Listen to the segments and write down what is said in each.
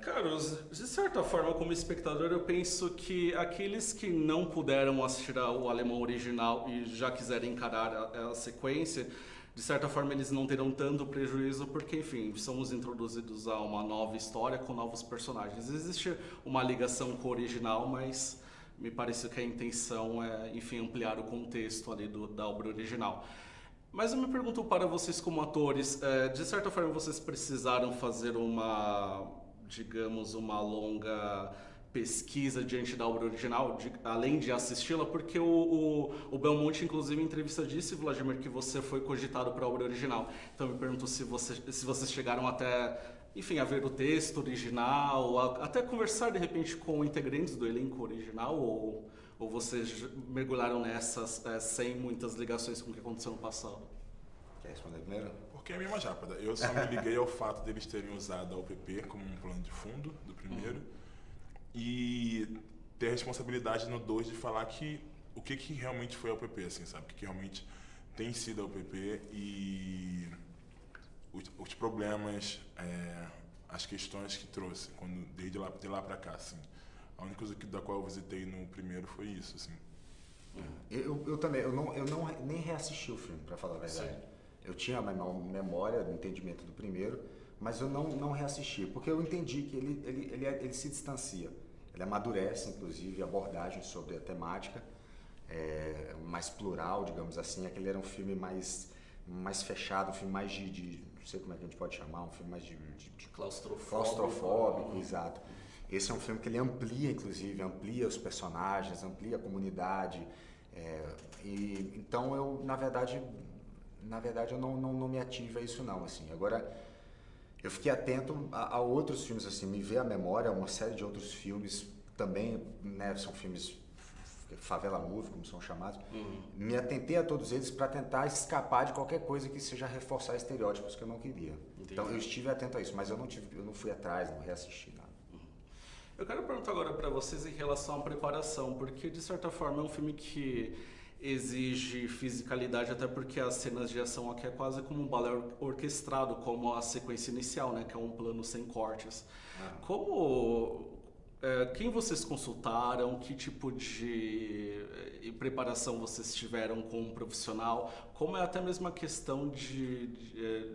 Carlos, de certa forma, como espectador, eu penso que aqueles que não puderam assistir ao alemão original e já quiserem encarar a sequência, de certa forma eles não terão tanto prejuízo porque, enfim, somos introduzidos a uma nova história com novos personagens. Existe uma ligação com o original, mas me parece que a intenção é, enfim, ampliar o contexto ali da obra original. Mas eu me pergunto para vocês como atores, de certa forma vocês precisaram fazer uma, digamos, uma longa pesquisa diante da obra original, além de assisti-la, porque o Belmonte, inclusive, em entrevista disse, Vladimir, que você foi cogitado para a obra original. Então eu me pergunto se vocês chegaram até, enfim, a ver o texto original, até conversar de repente com integrantes do elenco original, ou vocês mergulharam nessas sem muitas ligações com o que aconteceu no passado? Quer responder primeiro? Porque é a mesma jápada. Eu só me liguei ao fato deles terem usado a UPP como um plano de fundo do primeiro e ter a responsabilidade no 2 de falar que o que realmente foi a UPP, assim, sabe? O que realmente tem sido a UPP e os problemas, as questões que trouxe de lá para cá, assim. A única coisa da qual eu visitei no primeiro foi isso, assim. Eu também, eu não nem reassisti o filme, para falar a verdade. Sim. Eu tinha a memória do entendimento do primeiro, mas eu não reassisti, porque eu entendi que ele se distancia. Ele amadurece, inclusive, a abordagem sobre a temática, mais plural, digamos assim. Aquele era um filme mais fechado, um filme mais não sei como é que a gente pode chamar, um filme mais de claustrofóbico, exato. Esse é um filme que ele amplia, inclusive, amplia os personagens, amplia a comunidade. Então, eu, na verdade eu não me ativo a isso não, assim. Agora, eu fiquei atento a outros filmes, assim, me veio à memória uma série de outros filmes também, né, são filmes favela movie, como são chamados. Me atentei a todos eles para tentar escapar de qualquer coisa que seja reforçar estereótipos que eu não queria. Entendi. Então, eu estive atento a isso, mas eu não fui atrás, não reassisti nada. Eu quero perguntar agora para vocês em relação à preparação, porque de certa forma é um filme que exige fisicalidade, até porque as cenas de ação aqui é quase como um balé orquestrado, como a sequência inicial, né, que é um plano sem cortes. Quem vocês consultaram? Que tipo de preparação vocês tiveram com um profissional? Como é até mesmo a questão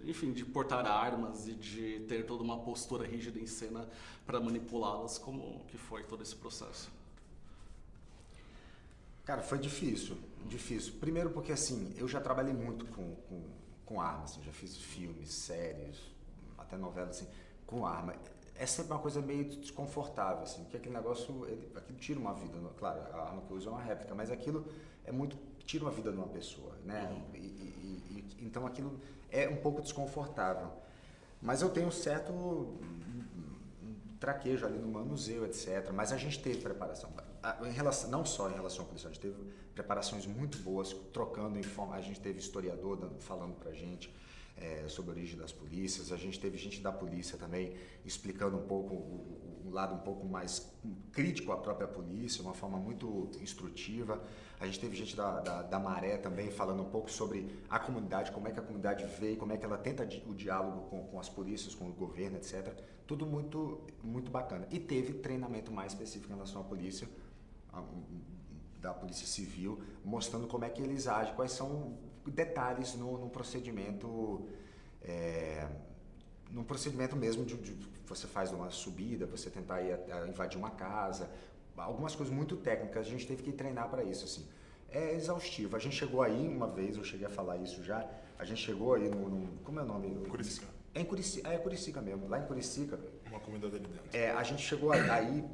enfim, de portar armas e de ter toda uma postura rígida em cena para manipulá-las? Como que foi todo esse processo? Cara, foi difícil. Primeiro porque, assim, eu já trabalhei muito com armas, assim, já fiz filmes, séries, até novelas, assim, com arma. É sempre uma coisa meio desconfortável, assim, porque aquele negócio, aquilo tira uma vida, claro, a arma que eu uso é uma réplica, mas aquilo tira uma vida de uma pessoa, né? Então aquilo é um pouco desconfortável. Mas eu tenho um certo traquejo ali no manuseio, etc. Mas a gente teve preparação. Não só em relação à polícia, a gente teve preparações muito boas, trocando informações. A gente teve historiador falando pra gente sobre a origem das polícias. A gente teve gente da polícia também explicando um pouco um lado um pouco mais crítico à própria polícia, uma forma muito instrutiva. A gente teve gente da Maré também falando um pouco sobre a comunidade, como é que a comunidade vê, como é que ela tenta o diálogo com as polícias, com o governo, etc. Tudo muito, muito bacana. E teve treinamento mais específico em relação à polícia, da Polícia Civil, mostrando como é que eles agem, quais são detalhes no procedimento, num procedimento mesmo de você faz uma subida, você tentar invadir uma casa, algumas coisas muito técnicas, a gente teve que treinar para isso, assim. É exaustivo. A gente chegou aí uma vez, eu cheguei a falar isso já, a gente chegou aí como é o nome? Curicica. É Curicica mesmo, lá em Curicica. Uma comunidade ali dentro. A gente chegou aí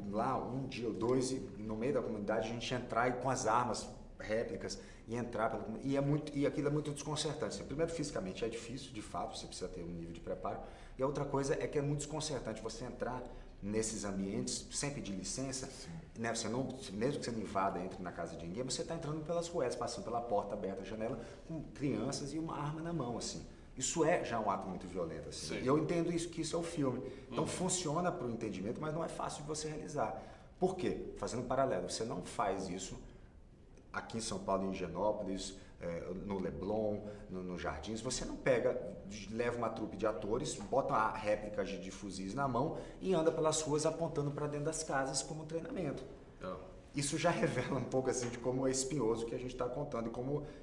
lá um dia ou dois, e no meio da comunidade a gente entrar com as armas réplicas e entrar pela comunidade. E aquilo é muito desconcertante. Assim, primeiro, fisicamente é difícil, de fato, você precisa ter um nível de preparo. E a outra coisa é que é muito desconcertante você entrar nesses ambientes sem pedir licença, né? Mesmo que você não invada, entre na casa de ninguém, você está entrando pelas ruas, passando pela porta aberta, janela, com crianças e uma arma na mão, assim. Isso é já um ato muito violento, assim. E eu entendo que isso é o filme. Então funciona para o entendimento, mas não é fácil de você realizar. Por quê? Fazendo um paralelo, você não faz isso aqui em São Paulo, em Higienópolis, no Leblon, nos Jardins. Você não leva uma trupe de atores, bota réplicas de fuzis na mão e anda pelas ruas apontando para dentro das casas como treinamento. Isso já revela um pouco assim de como é espinhoso que a gente está contando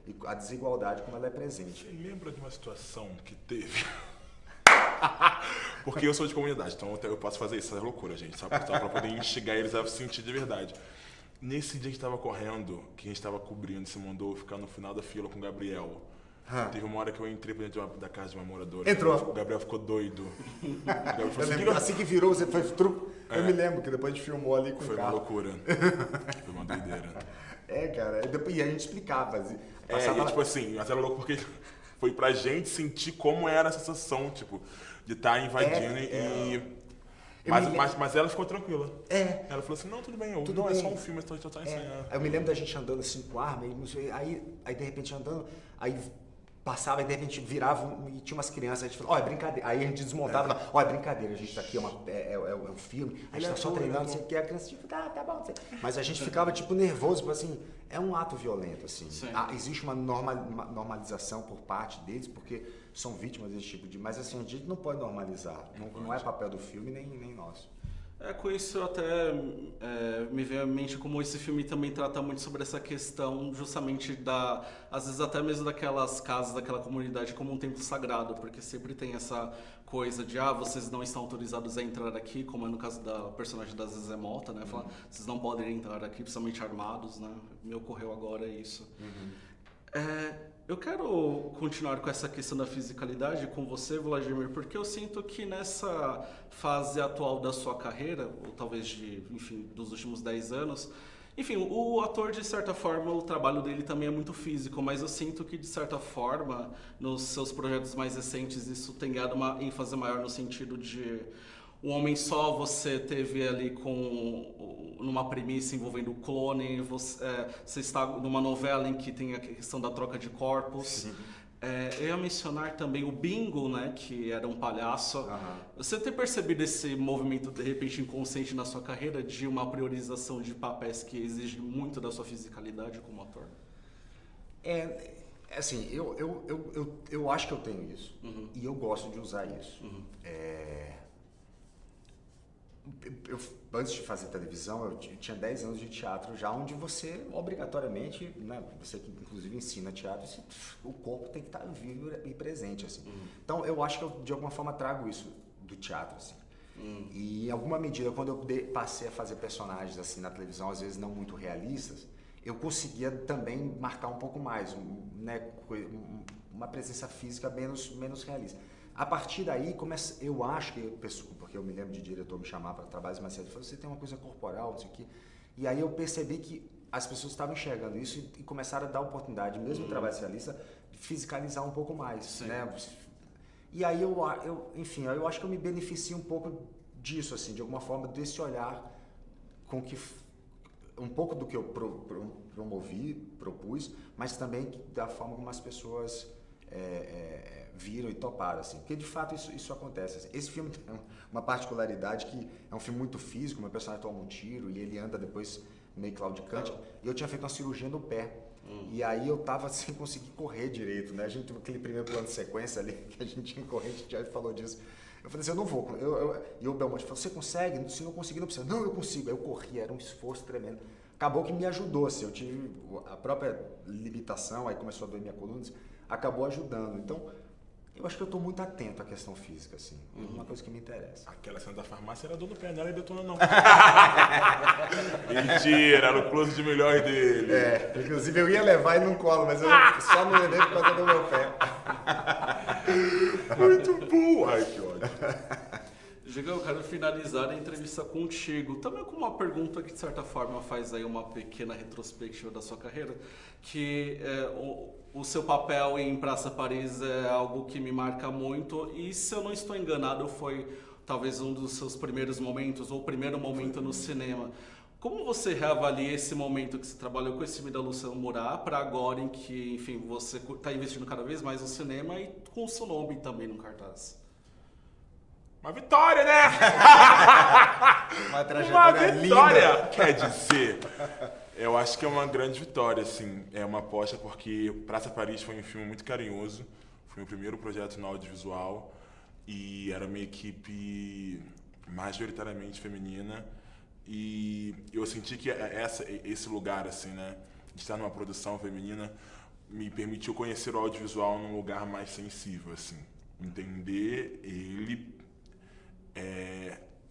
e a desigualdade como ela é presente. Você lembra de uma situação que teve? Porque eu sou de comunidade, então eu posso fazer isso, essa é loucura, gente, só para poder instigar eles a sentir de verdade. Nesse dia que estava correndo, que a gente estava cobrindo, se mandou ficar no final da fila com o Gabriel. Teve uma hora que eu entrei pra dentro da casa de uma moradora. Entrou. O Gabriel ficou doido. O Gabriel falou assim, assim que virou, você foi truco. Eu me lembro que depois a gente filmou ali com o carro. Foi uma loucura. Foi uma doideira. Cara. E a gente explicava. E tipo assim, mas era louco porque foi pra gente sentir como era a sensação, tipo, de estar invadindo Mas ela ficou tranquila. Ela falou assim, não, tudo bem, é só um filme, eu tô ensaiando. Eu me lembro da gente andando assim com arma, aí de repente andando, aí passava e de repente virava e tinha umas crianças, a gente falou, é brincadeira. Aí a gente desmontava, é brincadeira, a gente tá aqui, é um filme, a gente tá só treinando, não sei o que, a criança tipo, tá bom. Mas a gente ficava tipo nervoso, tipo assim, é um ato violento, assim. Existe uma normalização por parte deles, porque são vítimas desse tipo de... Mas assim, a gente não pode normalizar, não é papel do filme nem nosso. Com isso eu até me veio à mente como esse filme também trata muito sobre essa questão justamente às vezes até mesmo daquelas casas, daquela comunidade como um templo sagrado, porque sempre tem essa coisa de, vocês não estão autorizados a entrar aqui, como é no caso da personagem da Zezé Mota, né? Fala, vocês não podem entrar aqui, principalmente armados, né? Me ocorreu agora isso. Eu quero continuar com essa questão da fisicalidade com você, Vladimir, porque eu sinto que nessa fase atual da sua carreira, ou talvez dos últimos 10 anos, o ator, de certa forma, o trabalho dele também é muito físico, mas eu sinto que, de certa forma, nos seus projetos mais recentes, isso tem ganhado uma ênfase maior no sentido de Um Homem Só você teve ali numa premissa envolvendo o clone, você está numa novela em que tem a questão da troca de corpos. Eu ia mencionar também o Bingo, né, que era um palhaço. Você tem percebido esse movimento, de repente, inconsciente na sua carreira de uma priorização de papéis que exige muito da sua fisicalidade como ator? Assim, eu acho que eu tenho isso. E eu gosto de usar isso. Antes de fazer televisão, eu tinha 10 anos de teatro já, onde você, obrigatoriamente, né, você que inclusive ensina teatro, o corpo tem que estar vivo e presente, assim. Então, eu acho que eu, de alguma forma, trago isso do teatro, assim. E, em alguma medida, quando eu passei a fazer personagens, assim, na televisão, às vezes não muito realistas, eu conseguia também marcar um pouco mais, né, uma presença física menos realista. A partir daí, eu acho que, porque eu me lembro de diretor me chamar para trabalhos mais cedo, falou, você tem uma coisa corporal, não sei o quê. E aí eu percebi que as pessoas estavam enxergando isso e começaram a dar oportunidade, mesmo em trabalho realista, de fiscalizar um pouco mais, né? E aí eu acho que eu me beneficio um pouco disso, assim, de alguma forma, desse olhar com que um pouco do que eu propus, mas também da forma como as pessoas viram e toparam, assim, porque de fato isso acontece. Assim. Esse filme tem uma particularidade que é um filme muito físico, meu personagem toma um tiro e ele anda depois meio claudicante, e eu tinha feito uma cirurgia no pé, e aí eu tava sem conseguir correr direito, né? A gente teve aquele primeiro plano de sequência ali, que a gente ia correr, a gente já falou disso. Eu falei assim, eu não vou. E o Belmonte falou, você consegue? Se não conseguir, não precisa. Não, eu consigo. Aí eu corri, era um esforço tremendo. Acabou que me ajudou, assim, eu tive a própria limitação, aí começou a doer minha coluna, acabou ajudando. Então, eu acho que eu estou muito atento à questão física, assim. É uma coisa que me interessa. Aquela cena da farmácia era dor no pé, não era detona não. Mentira, era o close de milhões dele. Inclusive eu ia levar ele no colo, mas eu só não levei por causa do meu pé. Muito bom! Ai, que ódio. Giga, eu quero finalizar a entrevista contigo, também com uma pergunta que de certa forma faz aí uma pequena retrospectiva da sua carreira, que o seu papel em Praça Paris é algo que me marca muito, e se eu não estou enganado foi talvez um dos seus primeiros momentos, ou o primeiro momento no cinema. Como você reavalia esse momento que você trabalhou com esse filme da Luciana Murá para agora em que, enfim, você está investindo cada vez mais no cinema e com o seu nome também no cartaz? Uma vitória, né? Uma trajetória linda. Quer dizer, Eu acho que é uma grande vitória, assim, é uma aposta porque Praça Paris foi um filme muito carinhoso, foi o primeiro projeto no audiovisual e era uma equipe majoritariamente feminina e eu senti que esse lugar, assim, né, de estar numa produção feminina me permitiu conhecer o audiovisual num lugar mais sensível, assim, entender ele,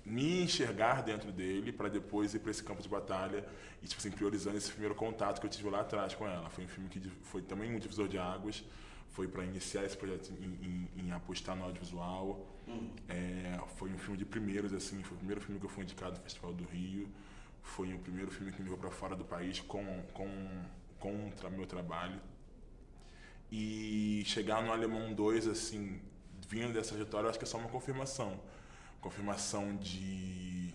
me enxergar dentro dele para depois ir para esse campo de batalha e, tipo assim, priorizando esse primeiro contato que eu tive lá atrás com ela. Foi um filme que foi também um divisor de águas, foi para iniciar esse projeto em apostar no audiovisual. Foi um filme de primeiros, assim, foi o primeiro filme que eu fui indicado no Festival do Rio, foi o primeiro filme que me levou para fora do país com meu trabalho. E chegar no Alemão 2, assim, vindo dessa trajetória, eu acho que é só uma confirmação de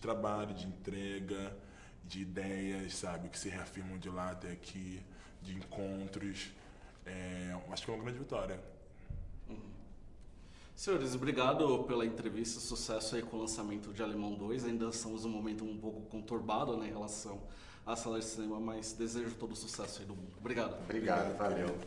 trabalho, de entrega, de ideias, sabe, que se reafirmam de lá até aqui, de encontros. Acho que é uma grande vitória. Senhores, obrigado pela entrevista, sucesso aí com o lançamento de Alemão 2. Ainda estamos num momento um pouco conturbado, né, em relação à sala de cinema, mas desejo todo o sucesso aí do mundo. Obrigado. Obrigado, valeu.